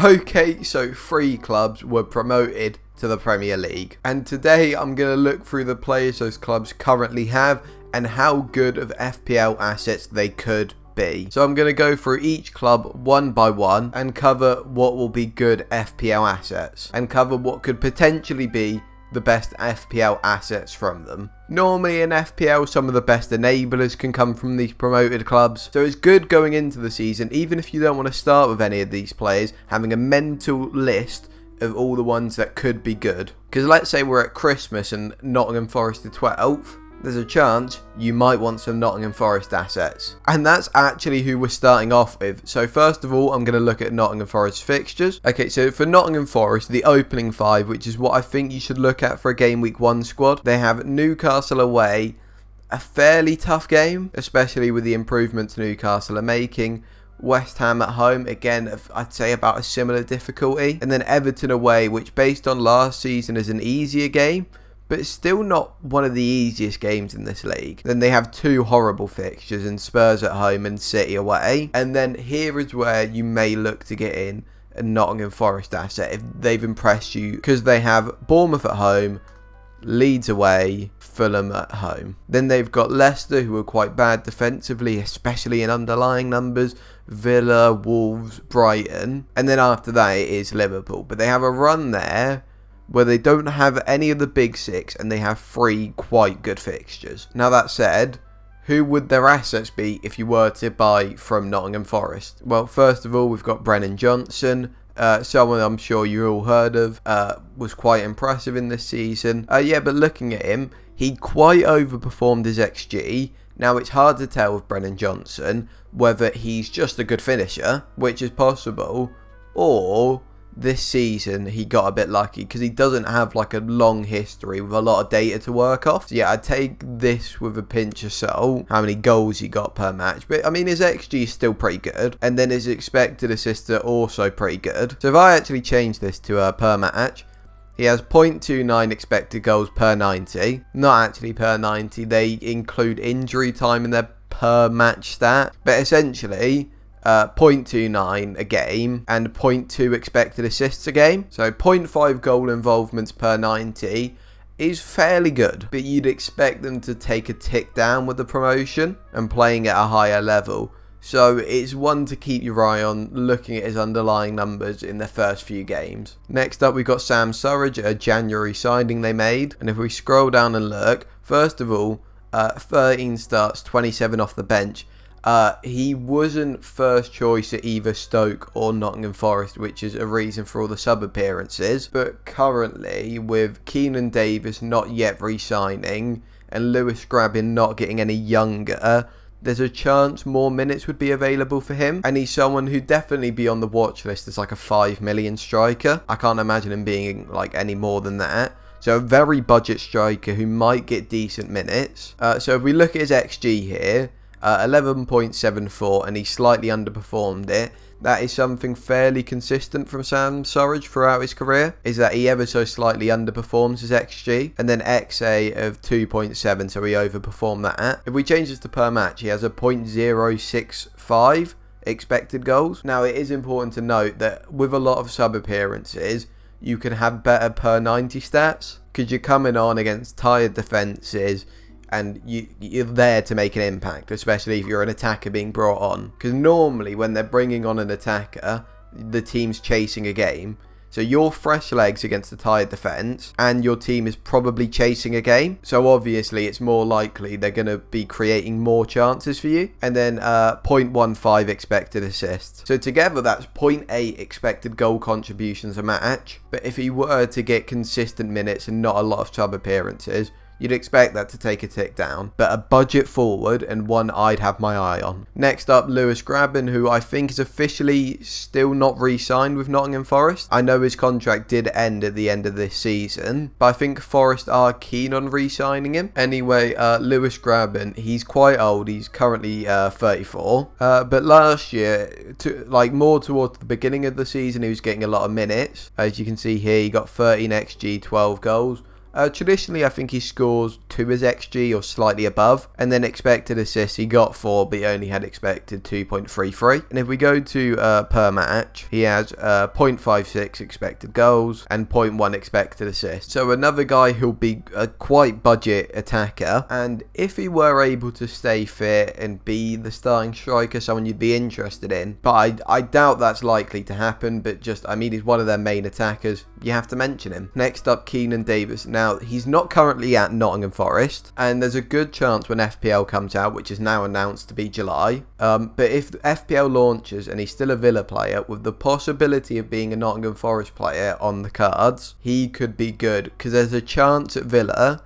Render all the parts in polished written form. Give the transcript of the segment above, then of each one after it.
Okay, so 3 clubs were promoted to the Premier League, and today I'm going to look through the players those clubs currently have and how good of FPL assets they could be. So I'm going to go through each club one by one and cover what will be good FPL assets and cover what could potentially be the best FPL assets from them. Normally in FPL, some of the best enablers can come from these promoted clubs, so it's good going into the season, even if you don't want to start with any of these players, having a mental list of all the ones that could be good. Because let's say we're at Christmas and Nottingham Forest are 12th, there's a chance you might want some Nottingham Forest assets. And that's actually who we're starting off with. So first of all, I'm going to look at Nottingham Forest fixtures. Okay, so for Nottingham Forest, the opening 5, which is what I think you should look at for a game week 1 squad. They have Newcastle away, a fairly tough game, especially with the improvements Newcastle are making. West Ham at home, again, I'd say about a similar difficulty. And then Everton away, which based on last season is an easier game, but it's still not one of the easiest games in this league. Then they have 2 horrible fixtures in Spurs at home and City away. And then here is where you may look to get in a Nottingham Forest asset if they've impressed you, because they have Bournemouth at home, Leeds away, Fulham at home. Then they've got Leicester, who are quite bad defensively, especially in underlying numbers, Villa, Wolves, Brighton. And then after that it is Liverpool. But they have a run there where they don't have any of the big 6 and they have 3 quite good fixtures. Now that said, who would their assets be if you were to buy from Nottingham Forest? Well, first of all, we've got Brennan Johnson, someone I'm sure you all heard of, was quite impressive in this season. Yeah, but looking at him, he quite overperformed his XG. Now, it's hard to tell with Brennan Johnson whether he's just a good finisher, which is possible, or this season he got a bit lucky because he doesn't have like a long history with a lot of data to work off. So yeah, I'd take this with a pinch of salt, how many goals he got per match. But I mean, his XG is still pretty good, and then his expected assists are also pretty good. So if I actually change this to per match, he has 0.29 expected goals per 90. Not actually per 90, they include injury time in their per match stat, but essentially 0.29 a game and 0.2 expected assists a game. So 0.5 goal involvements per 90 is fairly good, but you'd expect them to take a tick down with the promotion and playing at a higher level. So it's one to keep your eye on, looking at his underlying numbers in their first few games. Next up, we've got Sam Surridge, a January signing they made. And if we scroll down and look, first of all, 13 starts, 27 off the bench. He wasn't first choice at either Stoke or Nottingham Forest, which is a reason for all the sub appearances. But currently, with Keenan Davis not yet re-signing and Lewis Grabban not getting any younger, there's a chance more minutes would be available for him. And he's someone who'd definitely be on the watch list as like a 5 million striker. I can't imagine him being like any more than that. So a very budget striker who might get decent minutes. So if we look at his XG here, 11.74, and he slightly underperformed it. That is something fairly consistent from Sam Surridge throughout his career, is that he ever so slightly underperforms his XG, and then XA of 2.7, so he overperformed that. If we change this to per match, he has a 0.065 expected goals. Now it is important to note that with a lot of sub appearances, you can have better per 90 stats, because you're coming on against tired defences, and you're there to make an impact, especially if you're an attacker being brought on. Because normally when they're bringing on an attacker, the team's chasing a game. So you're fresh legs against a tired defence, and your team is probably chasing a game. So obviously it's more likely they're going to be creating more chances for you. And then 0.15 expected assists. So together that's 0.8 expected goal contributions a match. But if he were to get consistent minutes and not a lot of sub appearances, you'd expect that to take a tick down, but a budget forward and one I'd have my eye on. Next up, Lewis Grabban, who I think is officially still not re-signed with Nottingham Forest. I know his contract did end at the end of this season, but I think Forest are keen on re-signing him. Anyway, Lewis Grabban, he's quite old. He's currently 34, but last year, more towards the beginning of the season, he was getting a lot of minutes. As you can see here, he got 13 XG, 12 goals. Traditionally, I think he scores 2 as XG or slightly above, and then expected assists, he got 4, but he only had expected 2.33. And if we go to per match, he has 0.56 expected goals and 0.1 expected assists. So another guy who'll be a quite budget attacker, and if he were able to stay fit and be the starting striker, someone you'd be interested in. But I doubt that's likely to happen, but just, I mean, he's one of their main attackers. You have to mention him. Next up, Keenan Davis. Now, he's not currently at Nottingham Forest, and there's a good chance when FPL comes out, which is now announced to be July, but if FPL launches and he's still a Villa player, with the possibility of being a Nottingham Forest player on the cards, he could be good, because there's a chance at Villa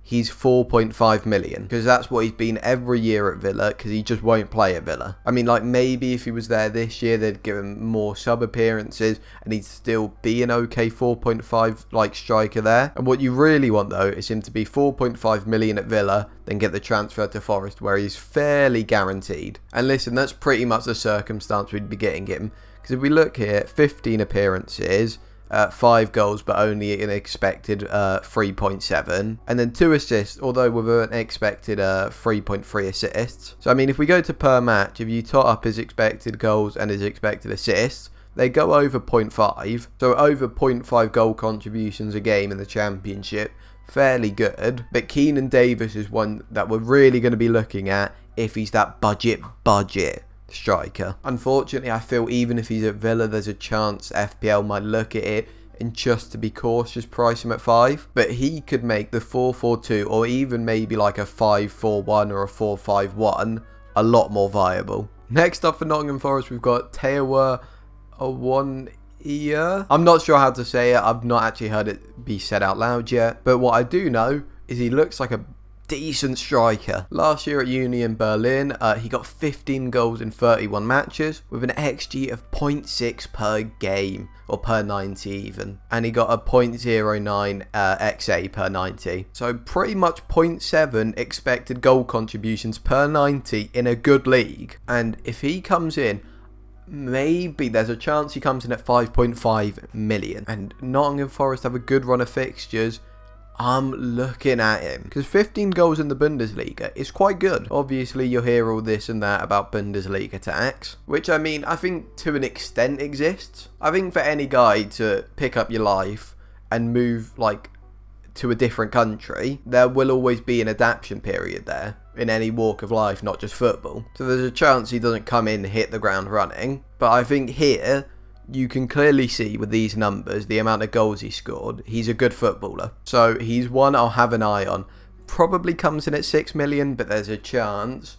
he's 4.5 million, because that's what he's been every year at Villa, because he just won't play at Villa. I mean, like, maybe if he was there this year, they'd give him more sub appearances and he'd still be an okay 4.5 like striker there. And what you really want though is him to be 4.5 million at Villa, then get the transfer to Forest where he's fairly guaranteed. And listen, that's pretty much the circumstance we'd be getting him, because if we look here, 15 appearances, 5 goals, but only an expected 3.7, and then 2 assists, although with an expected 3.3 assists. So I mean, if we go to per match, if you tot up his expected goals and his expected assists, they go over 0.5, so over 0.5 goal contributions a game in the Championship, fairly good. But Keenan Davis is one that we're really going to be looking at if he's that budget striker. Unfortunately, I feel even if he's at Villa, there's a chance FPL might look at it and just to be cautious price him at 5. But he could make the 4-4-2 or even maybe like a 5-4-1 or a 4-5-1 a lot more viable. Next up for Nottingham Forest, we've got Tewa Awoniyi. I'm not sure how to say it. I've not actually heard it be said out loud yet. But what I do know is he looks like a decent striker. Last year at Union Berlin, he got 15 goals in 31 matches with an XG of 0.6 per game, or per 90 even, and he got a 0.09 XA per 90, so pretty much 0.7 expected goal contributions per 90 in a good league. And if he comes in, maybe there's a chance he comes in at 5.5 million, and Nottingham Forest have a good run of fixtures. I'm looking at him, because 15 goals in the Bundesliga is quite good. Obviously, you'll hear all this and that about Bundesliga tax, which, I mean, I think to an extent exists. I think for any guy to pick up your life and move, like, to a different country, there will always be an adaptation period there in any walk of life, not just football. So there's a chance he doesn't come in and hit the ground running. But I think here, you can clearly see with these numbers, the amount of goals he scored, he's a good footballer. So he's one I'll have an eye on. Probably comes in at 6 million, but there's a chance,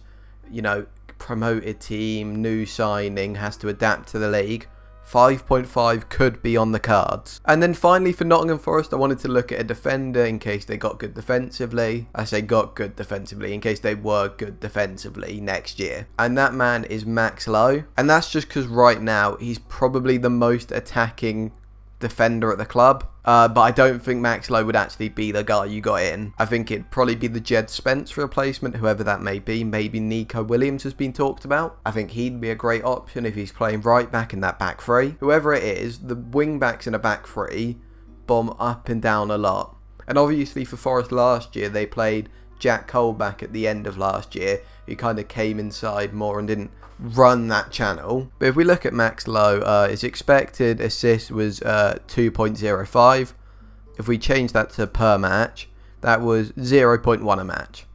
you know, promoted team, new signing, has to adapt to the league. 5.5 could be on the cards. And then finally for Nottingham Forest, I wanted to look at a defender in case they got good defensively. I say got good defensively in case they were good defensively next year. And that man is Max Lowe. And that's just because right now he's probably the most attacking defender at the club. But I don't think Max Lowe would actually be the guy you got in. I think it'd probably be the Jed Spence replacement, whoever that may be. Maybe Nico Williams has been talked about. I think he'd be a great option if he's playing right back in that back three. Whoever it is, the wing backs in a back three bomb up and down a lot. And obviously for Forest last year, they played Jack Cole back at the end of last year, who kind of came inside more and didn't run that channel. But if we look at Max Lowe, his expected assist was 2.05. If we change that to per match, that was 0.1 a match,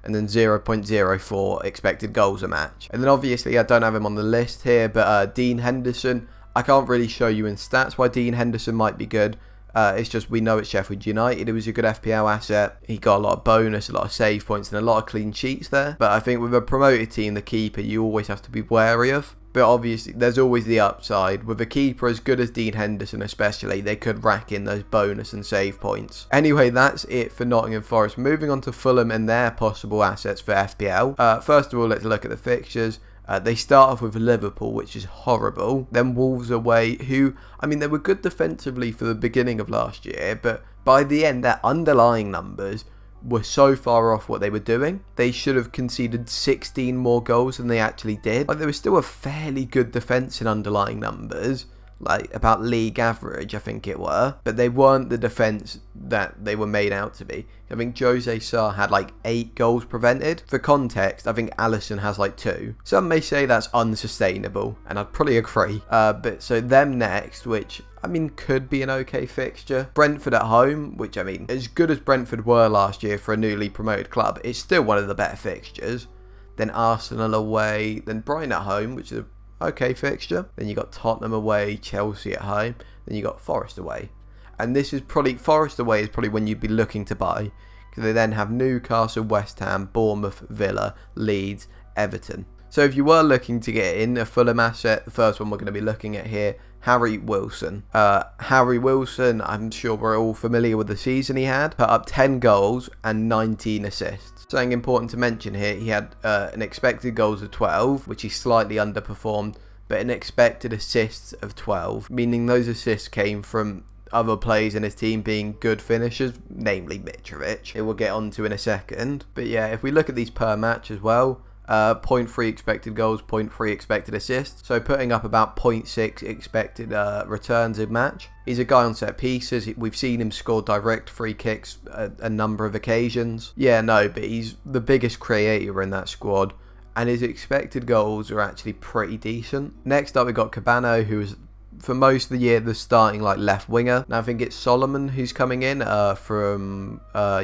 and then 0.04 expected goals a match. And then obviously I don't have him on the list here, but Dean Henderson, I can't really show you in stats why Dean Henderson might be good. It's just we know it's Sheffield United. It was a good FPL asset. He got a lot of bonus, a lot of save points, and a lot of clean sheets there. But I think with a promoted team, the keeper, you always have to be wary of. But obviously, there's always the upside. With a keeper as good as Dean Henderson especially, they could rack in those bonus and save points. Anyway, that's it for Nottingham Forest. Moving on to Fulham and their possible assets for FPL. First of all, let's look at the fixtures. They start off with Liverpool, which is horrible. Then Wolves away, who, I mean, they were good defensively for the beginning of last year, but by the end, their underlying numbers were so far off what they were doing. They should have conceded 16 more goals than they actually did. Like, there was still a fairly good defence in underlying numbers. like about league average, I think it were, but they weren't the defence that they were made out to be. I think Jose Sarr had like 8 goals prevented. For context, I think Alisson has like 2. Some may say that's unsustainable, and I'd probably agree. But so them next, which I mean could be an okay fixture. Brentford at home, which I mean, as good as Brentford were last year for a newly promoted club, it's still one of the better fixtures. Then Arsenal away, then Brighton at home, which is a okay fixture. Then you got Tottenham away, Chelsea at home. Then you got Forest away. And this is probably, Forest away is probably when you'd be looking to buy, because they then have Newcastle, West Ham, Bournemouth, Villa, Leeds, Everton. So if you were looking to get in a Fulham asset, the first one we're going to be looking at here, Harry Wilson. Harry Wilson, I'm sure we're all familiar with the season he had. Put up 10 goals and 19 assists. Something important to mention here, he had an expected goals of 12, which he slightly underperformed, but an expected assists of 12, meaning those assists came from other players in his team being good finishers, namely Mitrovic, who we'll get onto in a second. But yeah, if we look at these per match as well, 0.3 expected goals, 0.3 expected assists, so putting up about 0.6 expected returns in match. He's a guy on set pieces. We've seen him score direct free kicks a number of occasions. Yeah, no, but he's the biggest creator in that squad, and his expected goals are actually pretty decent. Next up, we got Cabano, who is for most of the year the starting like left winger. Now I think it's Solomon who's coming in from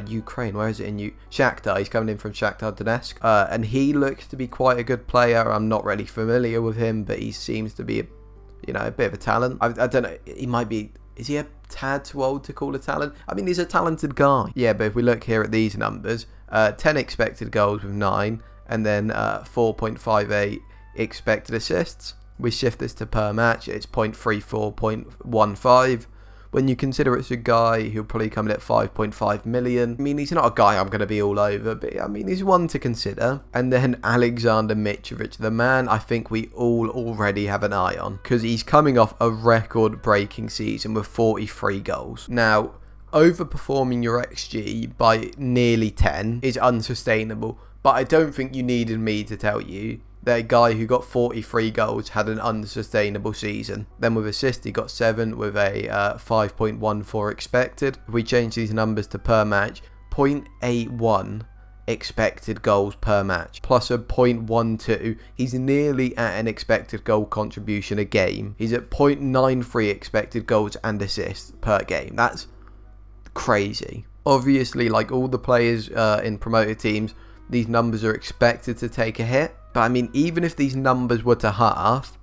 Ukraine. Where is it? Shakhtar. He's coming in from Shakhtar Donetsk, and he looks to be quite a good player. I'm not really familiar with him, but he seems to be a bit of a talent. I don't know, he might be, is he a tad too old to call a talent? I mean, he's a talented guy. Yeah, but if we look here at these numbers, 10 expected goals with 9, and then 4.58 expected assists. We shift this to per match, it's 0.34, 0.15. When you consider it's a guy who'll probably come in at 5.5 million. I mean, he's not a guy I'm going to be all over, but I mean, he's one to consider. And then Alexander Mitrovic, the man I think we all already have an eye on, because he's coming off a record-breaking season with 43 goals. Now, overperforming your XG by nearly 10 is unsustainable, but I don't think you needed me to tell you that guy who got 43 goals had an unsustainable season. Then with assists, he got 7 with a 5.14 expected. If we change these numbers to per match, 0.81 expected goals per match, plus a 0.12. He's nearly at an expected goal contribution a game. He's at 0.93 expected goals and assists per game. That's crazy. Obviously, like all the players in promoted teams, these numbers are expected to take a hit. But I mean, even if these numbers were to half,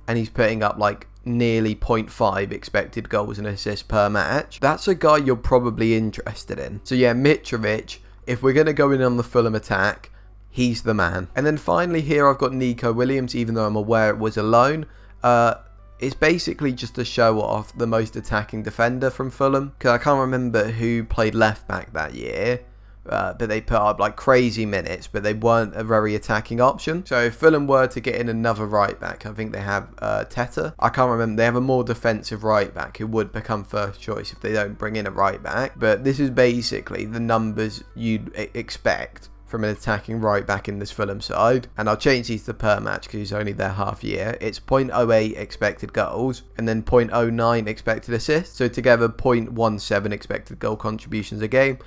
and he's putting up like nearly 0.5 expected goals and assists per match, that's a guy you're probably interested in. So yeah, Mitrovic, if we're going to go in on the Fulham attack, he's the man. And then finally here I've got Nico Williams, even though I'm aware it was a loan. It's basically just to show off the most attacking defender from Fulham, because I can't remember who played left back that year. But they put up like crazy minutes, but they weren't a very attacking option. So if Fulham were to get in another right back, I think they have Teta. I can't remember. They have a more defensive right back who would become first choice if they don't bring in a right back. But this is basically the numbers you'd expect from an attacking right back in this Fulham side. And I'll change these to per match because he's only there half year. It's 0.08 expected goals and then 0.09 expected assists. So together 0.17 expected goal contributions a game,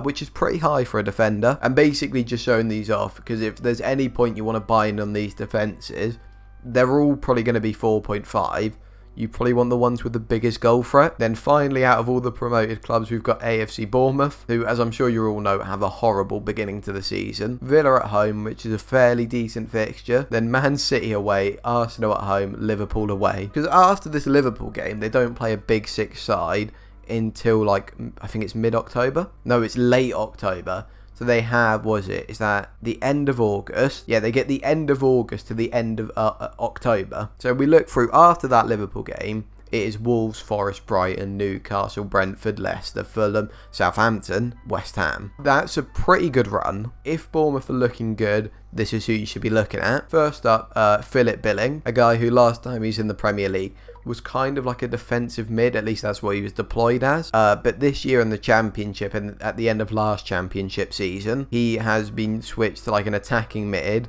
which is pretty high for a defender. And basically just showing these off, because if there's any point you want to buy in on these defences, they're all probably going to be 4.5. You probably want the ones with the biggest goal threat. Then finally, out of all the promoted clubs, we've got AFC Bournemouth, who, as I'm sure you all know, have a horrible beginning to the season. Villa at home, which is a fairly decent fixture. Then Man City away, Arsenal at home, Liverpool away. Because after this Liverpool game, they don't play a big six side until, like, I think it's mid-October. No, it's late October. So they have, is that the end of August? Yeah, they get the end of August to the end of October. So we look through after that Liverpool game, it is Wolves, Forest, Brighton, Newcastle, Brentford, Leicester, Fulham, Southampton, West Ham. That's a pretty good run. If Bournemouth are looking good, this is who you should be looking at. First up, Philip Billing, a guy who last time he's in the Premier League was kind of like a defensive mid, at least that's what he was deployed as. But this year in the Championship and at the end of last Championship season, he has been switched to like an attacking mid,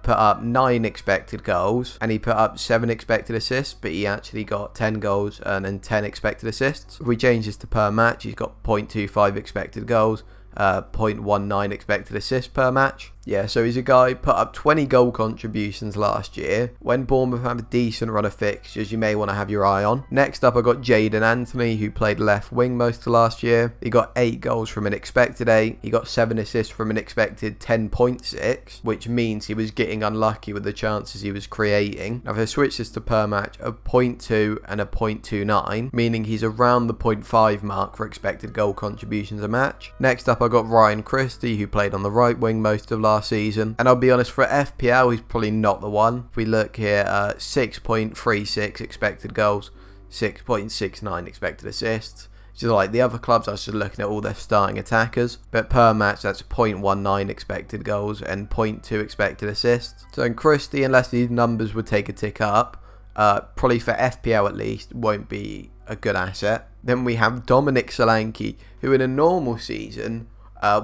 put up 9 expected goals and he put up 7 expected assists, but he actually got 10 goals and then 10 expected assists. If we change this to per match, he's got 0.25 expected goals, 0.19 expected assists per match. Yeah, so he's a guy put up 20 goal contributions last year. When Bournemouth have a decent run of fixtures, you may want to have your eye on. Next up, I got Jaden Anthony, who played left wing most of last year. He got 8 goals from an expected 8. He got 7 assists from an expected 10.6, which means he was getting unlucky with the chances he was creating. Now, if I switch this to per match, a 0.2 and a 0.29, meaning he's around the 0.5 mark for expected goal contributions a match. Next up, I got Ryan Christie, who played on the right wing most of last season, and I'll be honest, for FPL he's probably not the one. If we look here, 6.36 expected goals, 6.69 expected assists, which is like the other clubs. I was just looking at all their starting attackers, but per match that's 0.19 expected goals and 0.2 expected assists. So in Christie, unless these numbers would take a tick up, probably for FPL at least, won't be a good asset. Then we have Dominic Solanke, who in a normal season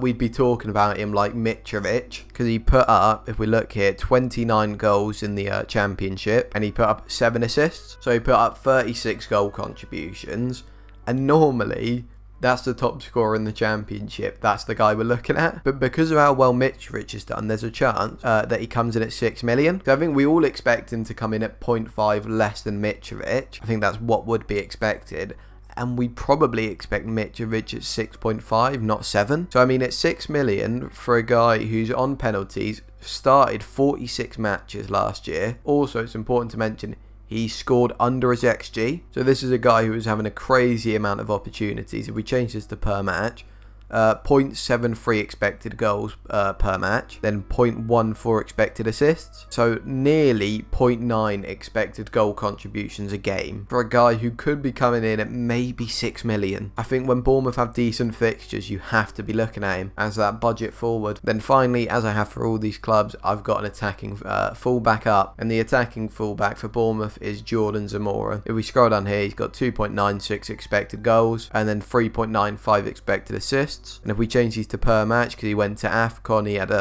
we'd be talking about him like Mitrovic, because he put up, if we look here, 29 goals in the championship, and he put up 7 assists. So he put up 36 goal contributions, and normally that's the top scorer in the championship. That's the guy we're looking at. But because of how well Mitrovic has done, there's a chance that he comes in at 6 million. So I think we all expect him to come in at 0.5 less than Mitrovic. I think that's what would be expected. And we probably expect Mitrovic at 6.5, not 7. So I mean, at 6 million for a guy who's on penalties, started 46 matches last year. Also, it's important to mention, he scored under his XG. So this is a guy who was having a crazy amount of opportunities. If we change this to per match, 0.73 expected goals per match, then 0.14 expected assists, so nearly 0.9 expected goal contributions a game for a guy who could be coming in at maybe 6 million. I think when Bournemouth have decent fixtures, you have to be looking at him as that budget forward. Then finally, as I have for all these clubs, I've got an attacking fullback up, and the attacking fullback for Bournemouth is Jordan Zamora. If we scroll down here, he's got 2.96 expected goals and then 3.95 expected assists. And if we change these to per match, because he went to AFCON, he had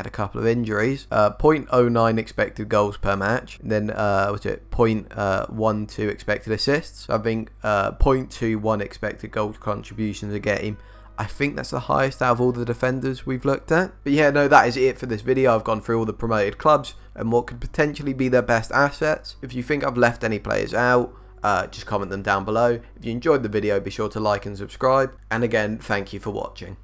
a couple of injuries, 0.09 expected goals per match, and then 0.12 expected assists. So I think 0.21 expected goal contributions a game. I think that's the highest out of all the defenders we've looked at. But yeah, no, that is it for this video. I've gone through all the promoted clubs and what could potentially be their best assets. If you think I've left any players out, just comment them down below. If you enjoyed the video, be sure to like and subscribe. And again, thank you for watching.